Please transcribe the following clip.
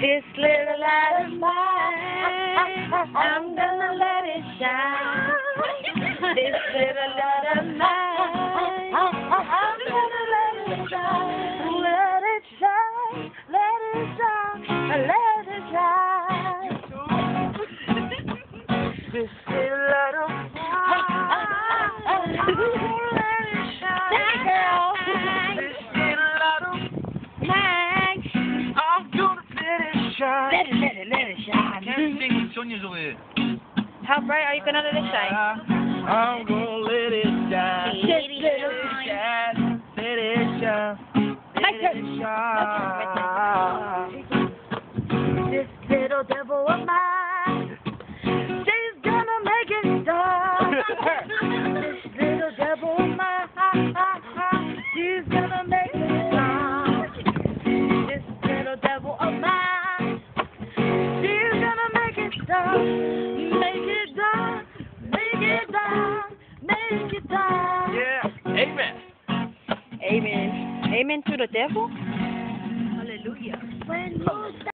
This little light of mine, I'm gonna let it shine. This little light of mine, I'm gonna let it shine. Let it shine, let it shine, let it shine. This little light of mine, let it shine. Girl. This little light of mine, I'm gonna let it shine. Let it shine. Can't sing Sonia Jolie. How bright are you gonna let it shine? I'm gonna let it shine. Let it shine. Let it shine. Let it shine. This little devil of mine, she's gonna make it stop. This little devil of mine, she's gonna make it stop. This little devil of mine, she's gonna make it stop. Make it done, make it done, make it done. Yeah. Amen. Amen. Amen to the devil? Hallelujah. When you